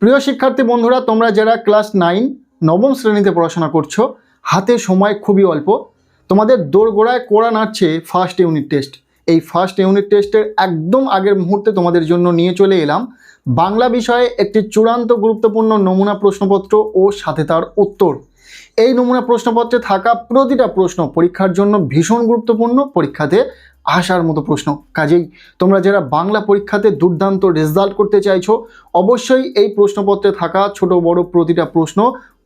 প্রিয় শিক্ষার্থী বন্ধুরা, তোমরা যারা ক্লাস 9 নবম শ্রেণীতে পড়াশোনা করছো, হাতে সময় খুবই অল্প। তোমাদের দোরগোড়ায় কোড়া নাড়ছে ফার্স্ট ইউনিট টেস্ট। এই ফার্স্ট ইউনিট টেস্টের একদম আগের মুহূর্তে তোমাদের জন্য নিয়ে চলে এলাম বাংলা বিষয়ে একটি চূড়ান্ত গুরুত্বপূর্ণ নমুনা প্রশ্নপত্র ও সাথে তার উত্তর। এই নমুনা প্রশ্নপত্রে থাকা প্রতিটা প্রশ্ন পরীক্ষার জন্য ভীষণ গুরুত্বপূর্ণ, পরীক্ষাতে আসার মতো প্রশ্ন। কাজেই তোমরা যারা বাংলা পরীক্ষাতে দুর্দান্ত রেজাল্ট করতে চাইছো, অবশ্যই এই প্রশ্নপত্রে থাকা ছোট বড় প্রতিটা প্রশ্ন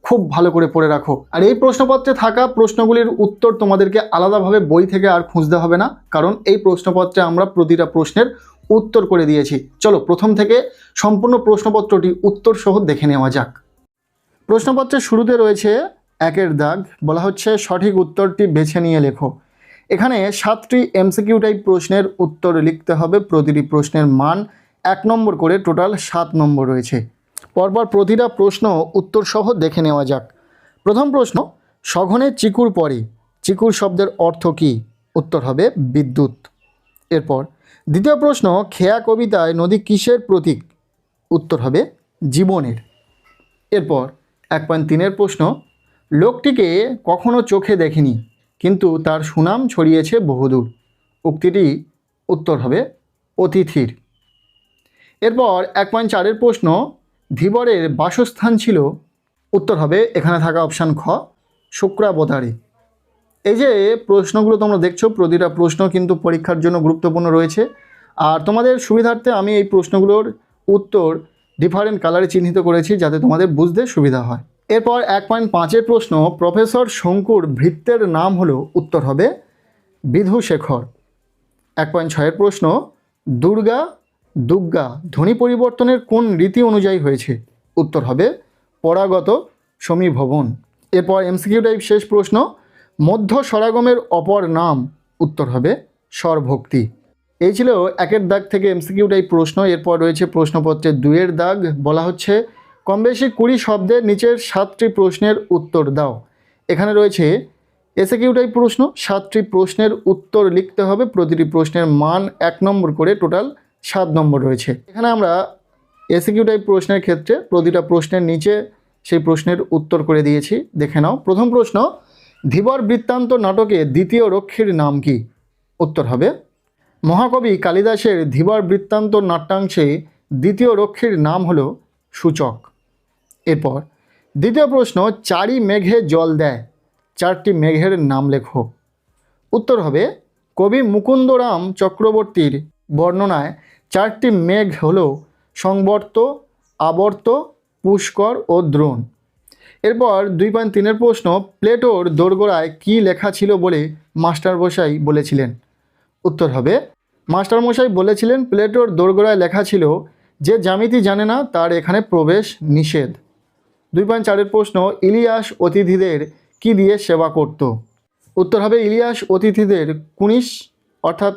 খুব ভালো করে পড়ে রাখো। আর এই প্রশ্নপত্রে থাকা প্রশ্নগুলির উত্তর তোমাদেরকে আলাদাভাবে বই থেকে আর খুঁজতে হবে না, কারণ এই প্রশ্নপত্রে আমরা প্রতিটা প্রশ্নের উত্তর করে দিয়েছি। চলো প্রথম থেকে সম্পূর্ণ প্রশ্নপত্রটি উত্তর সহ দেখে নেওয়া যাক। প্রশ্নপত্রের শুরুতে রয়েছে একের দাগ, বলা হচ্ছে সঠিক উত্তরটি বেছে নিয়ে লেখো। এখানে 7টি এমসিকিউ টাইপ প্রশ্নের উত্তর লিখতে হবে। প্রতিটি প্রশ্নের মান 1 নম্বর করে, টোটাল 7 নম্বর রয়েছে। পরপর প্রতিটা প্রশ্ন উত্তর সহ দেখে নেওয়া যাক। প্রথম প্রশ্ন, সঘনে চিকুর পরে চিকুর শব্দের অর্থ কী? উত্তর হবে বিদ্যুৎ। এরপর দ্বিতীয় প্রশ্ন, খেয়া কবিতায় নদী কিসের প্রতীক? উত্তর হবে জীবনের। এরপর 1.3-এর প্রশ্ন, লোকটিকে কখনো চোখে দেখেনি কিন্তু তার সুনাম ছড়িয়েছে বহুদূর। উক্তিটি উত্তর হবে অতিথির। এরপর 1.4-এর প্রশ্ন, ধীবরের বাসস্থান ছিল? উত্তর হবে এখানে থাকা অপশান খ, শুক্রাবতারে। এই যে প্রশ্নগুলো তোমরা দেখছো, প্রতিটা প্রশ্ন কিন্তু পরীক্ষার জন্য গুরুত্বপূর্ণ রয়েছে। আর তোমাদের সুবিধার্থে আমি এই প্রশ্নগুলোর উত্তর ডিফারেন্ট কালারে চিহ্নিত করেছি যাতে তোমাদের বুঝতে সুবিধা হয়। এরপর 1.5-এর প্রশ্ন, প্রফেসর শঙ্কুর ভৃত্যের নাম হলো? উত্তর হবে বিধুশেখর। 1.6-এর প্রশ্ন, দুর্গা ধ্বনি পরিবর্তনের কোন রীতি অনুযায়ী হয়েছে? উত্তর হবে পরাগত সমীভবন। এরপর এমসিকিউ টাইপ শেষ প্রশ্ন, মধ্য স্বরাগমের অপর নাম? উত্তর হবে স্বরভক্তি। এই ছিল 1-এর দাগ থেকে এমসিকিউ টাইপ প্রশ্ন। এরপর রয়েছে প্রশ্নপত্রের 2-এর দাগ, বলা হচ্ছে কম বেশি 20 শব্দের নিচের 7টি প্রশ্নের উত্তর দাও। এখানে রয়েছে এসকিউ টাইপ প্রশ্ন। 7টি প্রশ্নের উত্তর লিখতে হবে। প্রতিটি প্রশ্নের মান 1 নম্বর করে, টোটাল 7 নম্বর রয়েছে। এখানে আমরা এসকিউ টাইপ প্রশ্নের ক্ষেত্রে প্রতিটা প্রশ্নের নিচে সেই প্রশ্নের উত্তর করে দিয়েছি, দেখে নাও। প্রথম প্রশ্ন, ধীবর বৃত্তান্ত নাটকে দ্বিতীয় রক্ষীর নাম কি? উত্তর হবে মহাকবি কালিদাসের ধীবর বৃত্তান্ত নাট্যাংশে দ্বিতীয় রক্ষীর নাম হলো সূচক। এরপর দ্বিতীয় প্রশ্ন, চারি মেঘে জল দেয় 4টি মেঘের নাম লেখো। উত্তর হবে কবি মুকুন্দরাম চক্রবর্তীর বর্ণনায় 4টি মেঘ হলো সংবর্ত, আবর্ত, পুষ্কর ও দ্রোণ। এরপর 2.3-এর প্রশ্ন, প্লেটোর দোরগোড়ায় কী লেখা ছিল বলে মাস্টারমশাই বলেছিলেন? উত্তর হবে মাস্টারমশাই বলেছিলেন প্লেটোর দোরগোড়ায় লেখা ছিল, যে জ্যামিতি জানে না তার এখানে প্রবেশ নিষেধ। 2.4-এর প্রশ্ন, ইলিয়াস অতিথিদের কি দিয়ে সেবা করত? উত্তর হবে ইলিয়াস অতিথিদের কুনিশ অর্থাৎ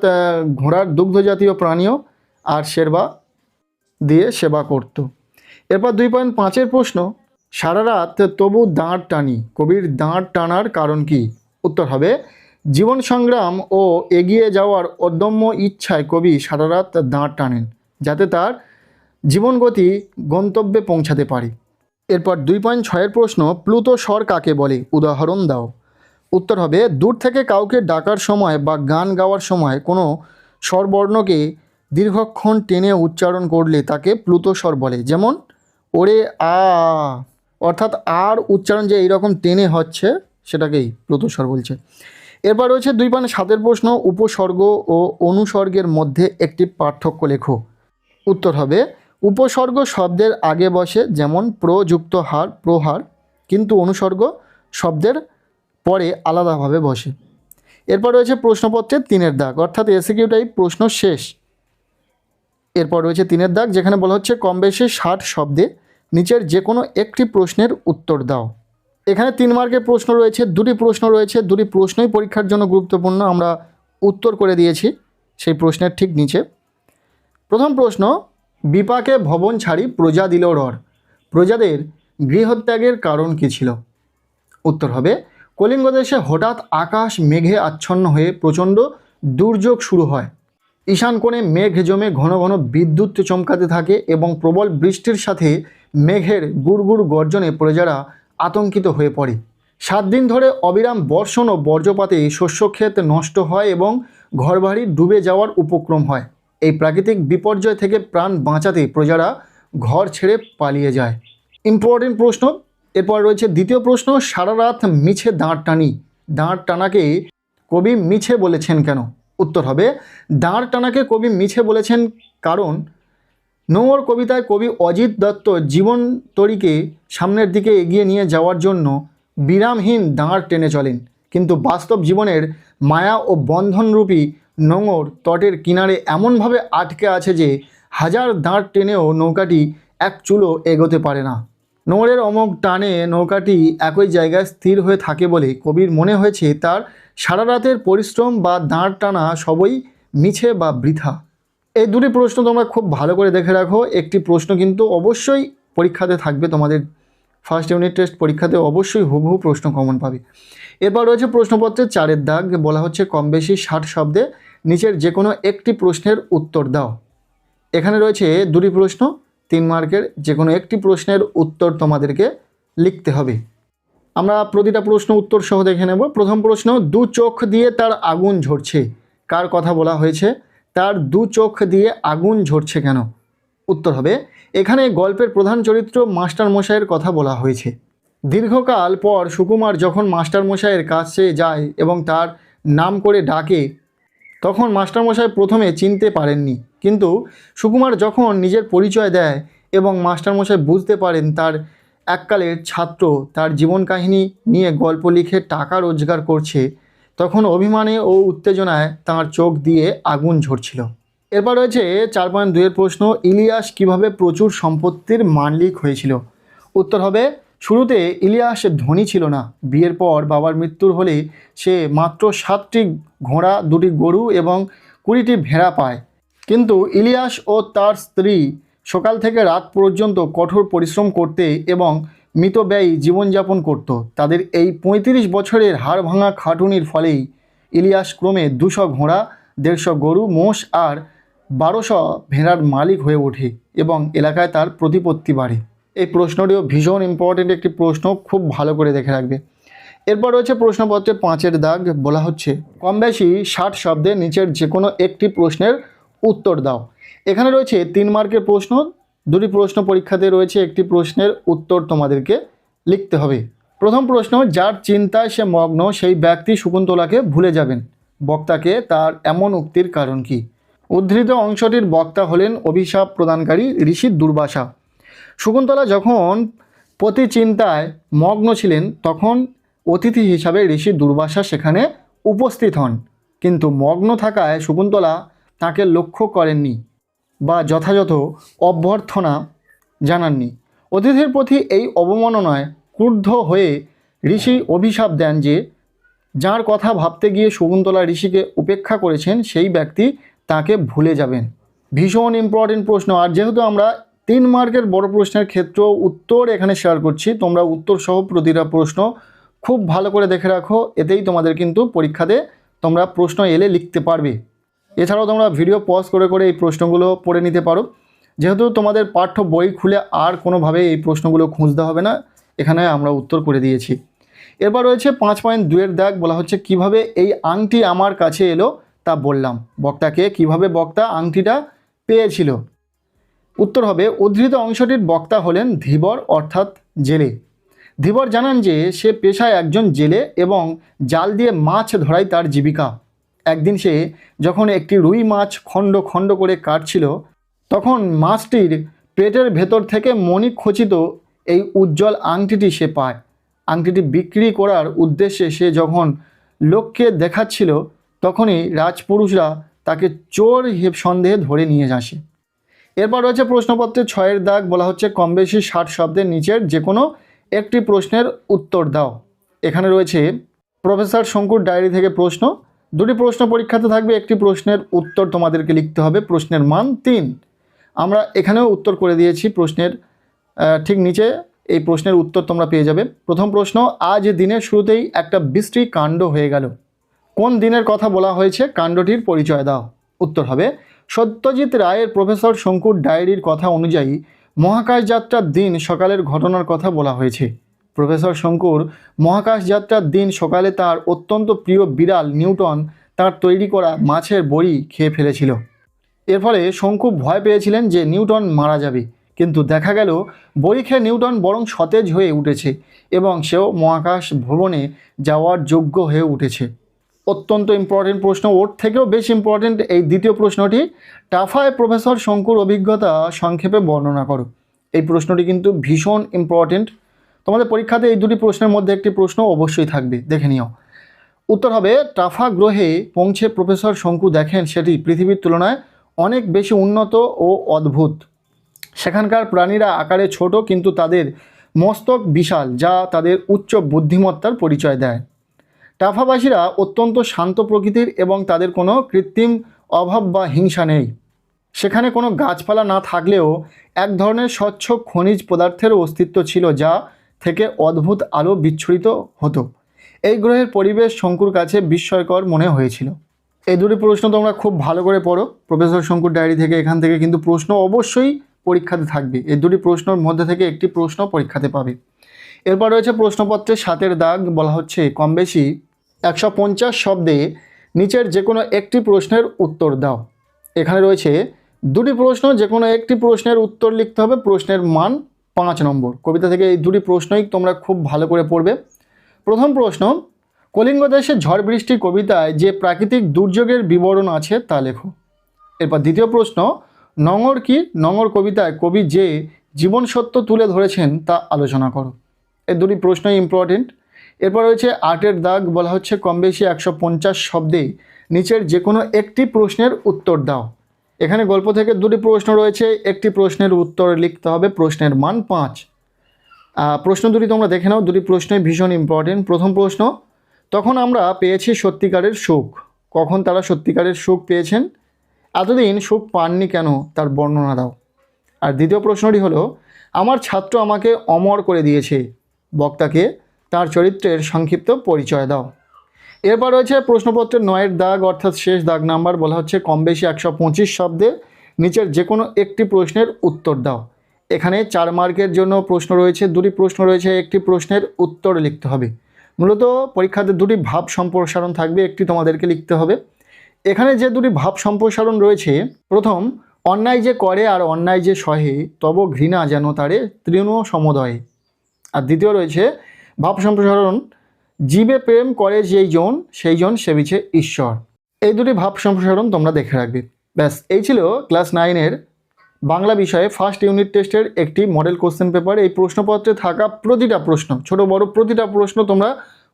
ঘোড়ার দুগ্ধ জাতীয় প্রাণীয় আর শেরবা দিয়ে সেবা করত। এরপর 2.5-এর প্রশ্ন, সারা রাত তবু দাঁড় টানি কবির দাঁড় টানার কারণ কি? উত্তর হবে জীবন সংগ্রাম ও এগিয়ে যাওয়ার অদম্য ইচ্ছায় কবি সারা রাত দাঁড় টানেন, যাতে তার জীবনগতি গন্তব্যে পৌঁছাতে পারে। এরপর 2.6-এর প্রশ্ন, প্লুতো স্বর কাকে বলে? উদাহরণ দাও। উত্তর হবে দূর থেকে কাউকে ডাকার সময় বা গান গাওয়ার সময় কোনো স্বরবর্ণকে দীর্ঘক্ষণ টেনে উচ্চারণ করলে তাকে প্লুতো স্বর বলে। যেমন ওরে আ, অর্থাৎ আর উচ্চারণ যে এইরকম টেনে হচ্ছে সেটাকেই প্লুতো স্বর বলছে। এরপর রয়েছে 2.7-এর প্রশ্ন, উপসর্গ ও অনুসর্গের মধ্যে একটি পার্থক্য লেখো। উত্তর হবে উপসর্গ শব্দের আগে বসে, যেমন প্রযুক্ত হার, প্রহার, কিন্তু অনুসর্গ শব্দের পরে আলাদাভাবে বসে। এরপর রয়েছে প্রশ্নপত্রের 3-এর দাগ, অর্থাৎ এসকিউ টাইপ প্রশ্ন শেষ। এরপর রয়েছে 3-এর দাগ, যেখানে বলা হচ্ছে কম বেশি 60 শব্দে নিচের যে কোনো একটি প্রশ্নের উত্তর দাও। এখানে 3 মার্কের প্রশ্ন রয়েছে, 2টি প্রশ্ন রয়েছে, 2টি প্রশ্নই পরীক্ষার জন্য গুরুত্বপূর্ণ। আমরা উত্তর করে দিয়েছি সেই প্রশ্নের ঠিক নিচে। প্রথম প্রশ্ন, বিপাকে ভবন ছাড়ি প্রজা দিল রর, প্রজাদের গৃহত্যাগের কারণ কী ছিল? উত্তর হবে কলিঙ্গ দেশে হঠাৎ আকাশ মেঘে আচ্ছন্ন হয়ে প্রচণ্ড দুর্যোগ শুরু হয়। ঈশান কোণে মেঘ জমে ঘন ঘন বিদ্যুৎ চমকাতে থাকে এবং প্রবল বৃষ্টির সাথে মেঘের গুড়গুড় গর্জনে প্রজারা আতঙ্কিত হয়ে পড়ে। 7 দিন ধরে অবিরাম বর্ষণ ও বজ্রপাতে শস্যক্ষেত নষ্ট হয় এবং ঘরবাড়ি ডুবে যাওয়ার উপক্রম হয়। এই প্রাকৃতিক বিপর্যয় থেকে প্রাণ বাঁচাতে প্রজারা ঘর ছেড়ে পালিয়ে যায়। ইম্পর্টেন্ট প্রশ্ন। এরপর রয়েছে দ্বিতীয় প্রশ্ন, সারা রাত মিছে দাঁড় টানি। দাঁড় টানাকে কবি মিছে বলেছেন কেন? উত্তর হবে, দাঁড় টানাকে কবি মিছে বলেছেন কারণ নোংর কবিতায় কবি অজিত দত্ত জীবন তরীকে সামনের দিকে এগিয়ে নিয়ে যাওয়ার জন্য বিরামহীন দাঁড় টেনে চলেন, কিন্তু বাস্তব জীবনের মায়া ও বন্ধনরূপী নোঙর তটের কিনারে এমনভাবে আটকে আছে যে হাজার দাঁড় টেনেও নৌকাটি এক চুলো এগোতে পারে না। নোঙরের অমোঘ টানে নৌকাটি একই জায়গায় স্থির হয়ে থাকে বলে কবির মনে হয়েছে তার সারা রাতের পরিশ্রম বা দাঁড় টানা সবই মিছে বা বৃথা। এই দুটি প্রশ্ন তোমরা খুব ভালো করে দেখে রাখো। একটি প্রশ্ন কিন্তু অবশ্যই পরীক্ষাতে থাকবে, তোমাদের ফার্স্ট ইউনিট টেস্ট পরীক্ষাতে অবশ্যই হুবহু প্রশ্ন কমন পাবে। এরপর রয়েছে প্রশ্নপত্রের 4 দাগ, বলা হচ্ছে কম বেশি 60 শব্দে নিচের যে কোনো একটি প্রশ্নের উত্তর দাও। এখানে রয়েছে দুটি প্রশ্ন, 3 মার্কের, যে কোনো একটি প্রশ্নের উত্তর তোমাদেরকে লিখতে হবে। আমরা প্রতিটা প্রশ্ন উত্তর সহ দেখে নেব। প্রথম প্রশ্ন, দু চোখ দিয়ে তার আগুন ঝরছে। কার কথা বলা হয়েছে? তার দু চোখ দিয়ে আগুন ঝরছে কেন? উত্তর হবে, এখানে গল্পের প্রধান চরিত্র মাস্টারমশাইয়ের কথা বলা হয়েছে। দীর্ঘকাল পর সুকুমার যখন মাস্টারমশাইয়ের কাছে যায় এবং তার নাম করে ডাকে, তখন মাস্টারমশাই প্রথমে চিনতে পারেননি, কিন্তু সুকুমার যখন নিজের পরিচয় দেয় এবং মাস্টারমশাই বুঝতে পারেন তার এককালের ছাত্র তার জীবন কাহিনী নিয়ে গল্প লিখে টাকা রোজগার করছে, তখন অভিমানে ও উত্তেজনায় তাঁর চোখ দিয়ে আগুন ঝরছিল। এরপর রয়েছে 4.2 প্রশ্ন, ইলিয়াস কিভাবে প্রচুর সম্পত্তির মালিক হয়েছিল? উত্তর হবে, শুরুতে ইলিয়াস ধনী ছিল না। বিয়ের পর বাবার মৃত্যুর হলে সে মাত্র 7টি ঘোড়া, 2টি গরু এবং 20টি ভেড়া পায়। কিন্তু ইলিয়াস ও তার স্ত্রী সকাল থেকে রাত পর্যন্ত কঠোর পরিশ্রম করতে এবং মিতব্যয়ী জীবনযাপন করত। তাদের এই 35 বছরের হাড় ভাঙা খাটুনির ফলেই ইলিয়াস ক্রমে 200 ঘোড়া, 150 গরু, মোষ আর 1200 ভেড়ার মালিক হয়ে ওঠে এবং এলাকায় তার প্রতিপত্তি বাড়ে। এই প্রশ্নটিও ভীষণ ইম্পর্টেন্ট একটি প্রশ্ন, খুব ভালো করে দেখে রাখবে। এরপর রয়েছে প্রশ্নপত্রে 5 দাগ, বলা হচ্ছে কম বেশি 60 শব্দে নিচের যে কোনো একটি প্রশ্নের উত্তর দাও। এখানে রয়েছে 3 মার্কের প্রশ্ন, দুটি প্রশ্ন পরীক্ষাতে রয়েছে, একটি প্রশ্নের উত্তর তোমাদেরকে লিখতে হবে। প্রথম প্রশ্ন, যার চিন্তায় সে মগ্ন সেই ব্যক্তি শকুন্তলাকে ভুলে যাবেন। বক্তাকে তার এমন উক্তির কারণ কি? উদ্ধৃত অংশটির বক্তা হলেন অভিশাপ প্রদানকারী ঋষি দুর্বাসা। শকুন্তলা যখন পতি চিন্তায় মগ্ন ছিলেন তখন অতিথি হিসাবে ঋষি দুর্বাসা সেখানে উপস্থিত হন, কিন্তু মগ্ন থাকায় শকুন্তলা তাকে লক্ষ্য করেননি বা যথাযথ অভ্যর্থনা জানাননি। অতিথির প্রতি এই অবমাননায় ক্রুদ্ধ হয়ে ঋষি অভিশাপ দেন যে যার কথা ভাবতে গিয়ে শকুন্তলা ঋষিকে উপেক্ষা করেছেন সেই ব্যক্তি তাকে ভুলে যাবেন। ভীষণ ইম্পর্টেন্ট প্রশ্ন, আর যেহেতু আমরা 3 মার্কের বড় প্রশ্নের ক্ষেত্রেও উত্তর এখানে শেয়ার করছি, তোমরা উত্তর সহ প্রতিটা প্রশ্ন খুব ভালো করে দেখে রাখো, এতেই তোমাদের কিন্তু পরীক্ষাতে তোমরা প্রশ্ন এলে লিখতে পারবে। এছাড়াও তোমরা ভিডিও পজ করে করে এই প্রশ্নগুলো পড়ে নিতে পারো, যেহেতু তোমাদের পাঠ্য বই খুলে আর কোনোভাবে এই প্রশ্নগুলো খুঁজতে হবে না, এখানে আমরা উত্তর করে দিয়েছি। এরপর রয়েছে 5.2 দাগ, বলা হচ্ছে কিভাবে এই আংটি আমার কাছে এলো তা বললাম। বক্তাকে কিভাবে বক্তা আংটিটা পেয়েছিল? উত্তর হবে, উদ্ধৃত অংশটির বক্তা হলেন ধীবর অর্থাৎ জেলে। ধীবর জানান যে সে পেশায় একজন জেলে এবং জাল দিয়ে মাছ ধরাই তার জীবিকা। একদিন সে যখন একটি রুই মাছ খণ্ড খণ্ড করে কাটছিল, তখন মাছটির পেটের ভেতর থেকে মণিখচিত এই উজ্জ্বল আংটিটি সে পায়। আংটিটি বিক্রি করার উদ্দেশ্যে সে যখন লোককে দেখাচ্ছিল, তখনই রাজপুরুষরা তাকে চোর সন্দেহে ধরে নিয়ে আসে। এরপর রয়েছে প্রশ্নপত্রের 6 দাগ, বলা হচ্ছে কম বেশি 60 শব্দের নিচের যে কোনো একটি প্রশ্নের উত্তর দাও। এখানে রয়েছে প্রফেসর শঙ্কুর ডায়েরি থেকে প্রশ্ন, দুটি প্রশ্ন পরীক্ষাতে থাকবে, একটি প্রশ্নের উত্তর তোমাদেরকে লিখতে হবে। প্রশ্নের মান 3। আমরা এখানেও উত্তর করে দিয়েছি, প্রশ্নের ঠিক নিচে এই প্রশ্নের উত্তর তোমরা পেয়ে যাবে। প্রথম প্রশ্ন, আজ দিনের শুরুতেই একটা বৃষ্টি কাণ্ড হয়ে গেল। কোন দিনের কথা বলা হয়েছে? কাণ্ডটির পরিচয় দাও। উত্তর হবে, সত্যজিৎ রায়ের প্রফেসর শঙ্কুর ডায়েরির কথা অনুযায়ী মহাকাশ যাত্রার দিন সকালের ঘটনার কথা বলা হয়েছে। প্রফেসর শঙ্কুর মহাকাশ যাত্রার দিন সকালে তার অত্যন্ত প্রিয় বিড়াল নিউটন তার তৈরি করা মাছের বড়ি খেয়ে ফেলেছিল। এর ফলে শঙ্কু ভয় পেয়েছিলেন যে নিউটন মারা যাবে, কিন্তু দেখা গেল বড়ি খেয়ে নিউটন বরং সতেজ হয়ে উঠেছে এবং সেও মহাকাশ ভ্রমণে যাওয়ার যোগ্য হয়ে উঠেছে। অত্যন্ত ইম্পর্টেন্ট প্রশ্ন, ওর থেকেও বেশ ইম্পর্টেন্ট এই দ্বিতীয় প্রশ্নটি। টাফায় প্রফেসর শঙ্কুর অভিজ্ঞতা সংক্ষেপে বর্ণনা করো। এই প্রশ্নটি কিন্তু ভীষণ ইম্পর্টেন্ট। তোমাদের পরীক্ষাতে এই দুটি প্রশ্নের মধ্যে একটি প্রশ্ন অবশ্যই থাকবে, দেখে নিও। উত্তর হবে টাফা গ্রহে পৌঁছে প্রফেসর শঙ্কু দেখেন সেটি পৃথিবীর তুলনায় অনেক বেশি উন্নত ও অদ্ভুত। সেখানকার প্রাণীরা আকারে ছোট, কিন্তু তাদের মস্তক বিশাল, যা তাদের উচ্চ বুদ্ধিমত্তার পরিচয় দেয়। টাফাবাসীরা অত্যন্ত শান্ত প্রকৃতির এবং তাদের কোনো কৃত্রিম অভাব বা হিংসা নেই। সেখানে কোনো গাছপালা না থাকলেও এক ধরনের স্বচ্ছ খনিজ পদার্থের অস্তিত্ব ছিল, যা থেকে অদ্ভুত আলো বিচ্ছুরিত হতো। এই গ্রহের পরিবেশ শঙ্কুর কাছে বিস্ময়কর মনে হয়েছিল। এই দুটি প্রশ্ন তোমরা খুব ভালো করে পড়ো প্রফেসর শঙ্কুর ডায়েরি থেকে। এখান থেকে কিন্তু প্রশ্ন অবশ্যই পরীক্ষাতে থাকবে। এই দুটি প্রশ্নের মধ্যে থেকে একটি প্রশ্ন পরীক্ষাতে পাবে। এরপর রয়েছে প্রশ্নপত্রে 7-এর দাগ। বলা হচ্ছে কম বেশি 150 শব্দে নিচের যে কোনো একটি প্রশ্নের উত্তর দাও। এখানে রয়েছে দুটি প্রশ্ন, যে কোনো একটি প্রশ্নের উত্তর লিখতে হবে। প্রশ্নের মান 5 নম্বর। কবিতা থেকে এই দুটি প্রশ্নই তোমরা খুব ভালো করে পড়বে। প্রথম প্রশ্ন, কলিঙ্গ দেশের ঝড় বৃষ্টি কবিতায় যে প্রাকৃতিক দুর্যোগের বিবরণ আছে তা লেখো। এরপর দ্বিতীয় প্রশ্ন, নঙর কি? নঙর কবিতায় কবি যে জীবন সত্য তুলে ধরেছেন তা আলোচনা করো। এই দুটি প্রশ্নই ইম্পর্টেন্ট। এরপর রয়েছে 8-এর দাগ। বলা হচ্ছে কম বেশি 150 শব্দে নিচের যে কোনো একটি প্রশ্নের উত্তর দাও। এখানে গল্প থেকে দুটি প্রশ্ন রয়েছে, একটি প্রশ্নের উত্তর লিখতে হবে। প্রশ্নের মান 5। প্রশ্ন দুটি তোমরা দেখে নাও, দুটি প্রশ্নই ভীষণ ইম্পর্টেন্ট। প্রথম প্রশ্ন, তখন আমরা পেয়েছি সত্যিকারের সুখ। কখন তারা সত্যিকারের সুখ পেয়েছেন? এতদিন সুখ পাননি কেন, তার বর্ণনা দাও। আর দ্বিতীয় প্রশ্নটি হলো, আমার ছাত্র আমাকে অমর করে দিয়েছে। বক্তাকে তার চরিত্রের সংক্ষিপ্ত পরিচয় দাও। এরপর রয়েছে প্রশ্নপত্রের 9-এর দাগ, অর্থাৎ শেষ দাগ নাম্বার। বলা হচ্ছে কম বেশি 125 শব্দে নিচের যে কোনো একটি প্রশ্নের উত্তর দাও। এখানে 4 মার্কের জন্য প্রশ্ন রয়েছে, দুটি প্রশ্ন রয়েছে, একটি প্রশ্নের উত্তর লিখতে হবে। মূলত পরীক্ষাতে দুটি ভাব সম্প্রসারণ থাকবে, একটি তোমাদেরকে লিখতে হবে। এখানে যে দুটি ভাব সম্প্রসারণ রয়েছে, প্রথম, অন্যায় যে করে আর অন্যায় যে সহে, তব ঘৃণা যেন তারে তৃণ সমদয়ে। আর দ্বিতীয় রয়েছে ভাব সম্প্রসারণ, জীবে প্রেম করে যেই জন সেই জন সেবিছে ঈশ্বর। এই দুটি ভাব সম্প্রসারণ তোমরা দেখে রাখবে। ব্যাস, এই ছিল ক্লাস 9-এর বাংলা বিষয়ে ফার্স্ট ইউনিট টেস্টের একটি মডেল কোশ্চেন পেপার। এই প্রশ্নপত্রে থাকা প্রতিটা প্রশ্ন, ছোট বড় প্রতিটা প্রশ্ন তোমরা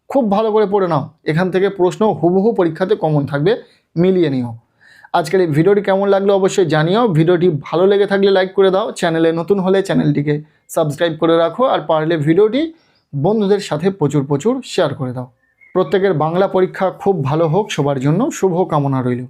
খুব ভালো করে পড়ে নাও। এখান থেকে প্রশ্ন হুবহু পরীক্ষাতে কমন থাকবে, মিলিয়ে নিও। আজকের এই ভিডিওটি কেমন লাগলো অবশ্যই জানিও। ভিডিওটি ভালো লেগে থাকলে লাইক করে দাও, চ্যানেলে নতুন হলে চ্যানেলটিকে সাবস্ক্রাইব করে রাখো, আর পারলে ভিডিওটি বন্ধুদের সাথে প্রচুর শেয়ার করে দাও। প্রত্যেকের বাংলা পরীক্ষা খুব ভালো হোক, সবার জন্য শুভ কামনা রইল।